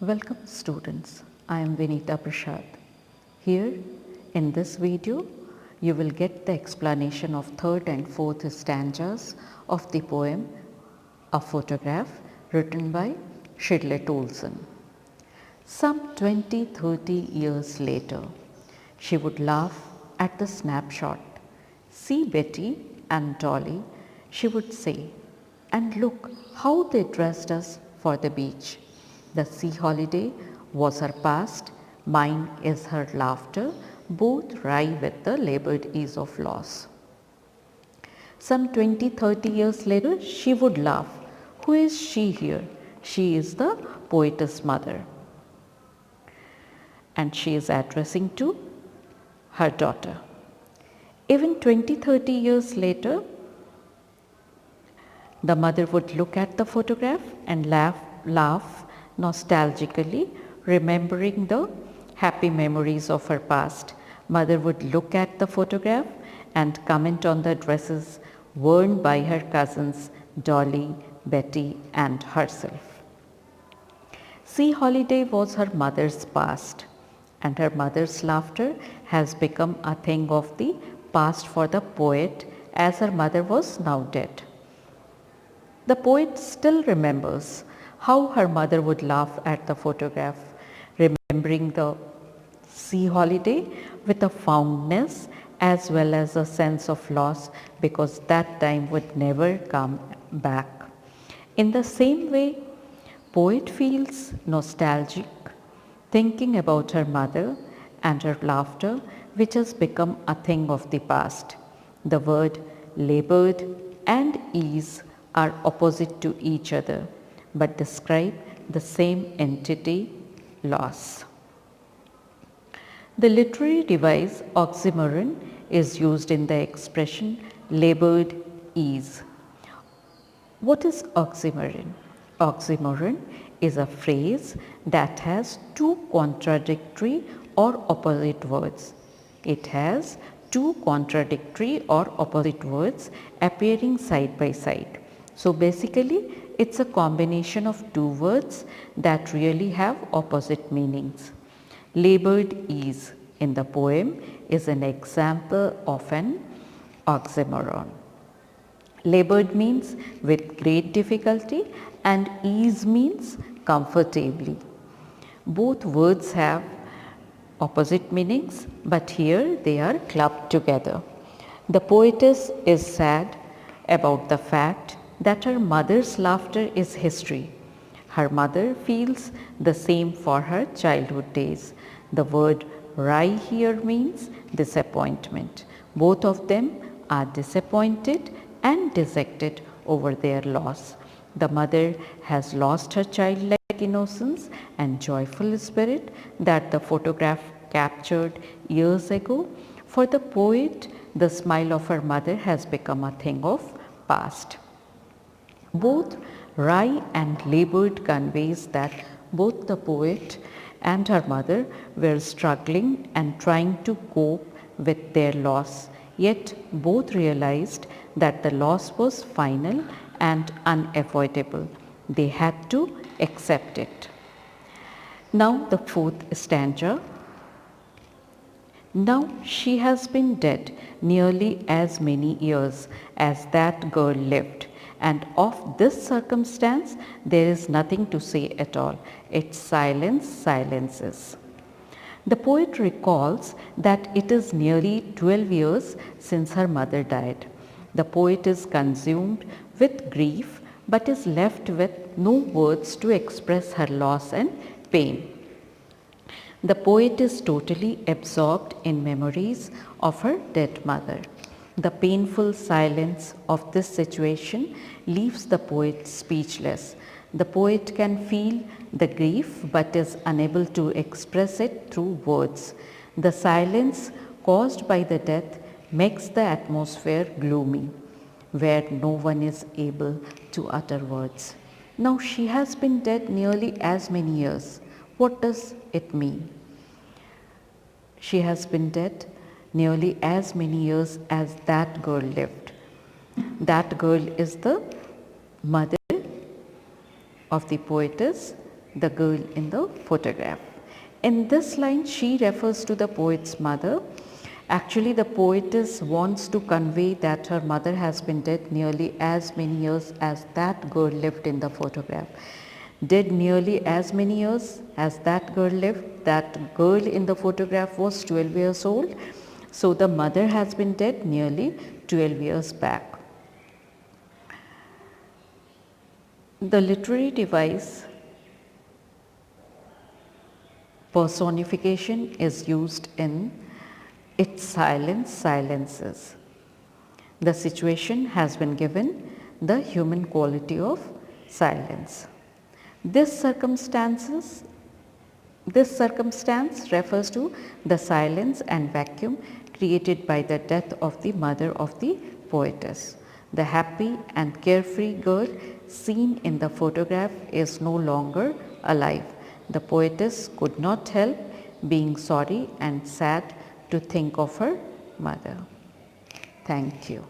Welcome students, I am Vinita Prashad. Here in this video, you will get the explanation of third and fourth stanzas of the poem A Photograph written by Shirley Toulson. Some 20-30 years later, she would laugh at the snapshot. See Betty and Dolly, she would say, and look how they dressed us for the beach. The sea holiday was her past, mine is her laughter, both wry with the labored ease of loss. Some 20-30 years later, she would laugh. Who is she here? She is the poetess mother. And she is addressing to her daughter. Even 20-30 years later, the mother would look at the photograph and laugh nostalgically, remembering the happy memories of her past. Mother would look at the photograph and comment on the dresses worn by her cousins Dolly, Betty, and herself. Sea holiday was her mother's past, and her mother's laughter has become a thing of the past for the poet, as her mother was now dead. The poet still remembers how her mother would laugh at the photograph, remembering the sea holiday with a fondness as well as a sense of loss, because that time would never come back. In the same way, poet feels nostalgic, thinking about her mother and her laughter, which has become a thing of the past. The word labored and ease are opposite to each other, but describe the same entity, loss. The literary device oxymoron is used in the expression labored ease. What is oxymoron? Oxymoron is a phrase that has two contradictory or opposite words. It has two contradictory or opposite words appearing side by side. So basically, it's a combination of two words that really have opposite meanings. Labored ease in the poem is an example of an oxymoron. Labored means with great difficulty and ease means comfortably. Both words have opposite meanings, but here they are clubbed together. The poetess is sad about the fact that her mother's laughter is history. Her mother feels the same for her childhood days. The word wry here means disappointment. Both of them are disappointed and dejected over their loss. The mother has lost her childlike innocence and joyful spirit that the photograph captured years ago. For the poet, the smile of her mother has become a thing of past. Both wry and labored conveys that both the poet and her mother were struggling and trying to cope with their loss, yet both realized that the loss was final and unavoidable. They had to accept it. Now the fourth stanza. Now she has been dead nearly as many years as that girl lived. And of this circumstance, there is nothing to say at all. Its silence silences. The poet recalls that it is nearly 12 years since her mother died. The poet is consumed with grief, but is left with no words to express her loss and pain. The poet is totally absorbed in memories of her dead mother. The painful silence of this situation leaves the poet speechless. The poet can feel the grief but is unable to express it through words. The silence caused by the death makes the atmosphere gloomy, where no one is able to utter words. Now she has been dead nearly as many years. What does it mean? She has been dead nearly as many years as that girl lived. That girl is the mother of the poetess the girl in the photograph. In this line, she refers to the poet's mother. Actually, the poetess wants to convey that her mother has been dead nearly as many years as that girl lived in the photograph. Dead nearly as many years as that girl lived. That girl in the photograph was 12 years old. So the mother has been dead nearly 12 years back. The literary device personification is used in its silences. The situation has been given the human quality of silence. This circumstance refers to the silence and vacuum created by the death of the mother of the poetess. The happy and carefree girl seen in the photograph is no longer alive. The poetess could not help being sorry and sad to think of her mother. Thank you.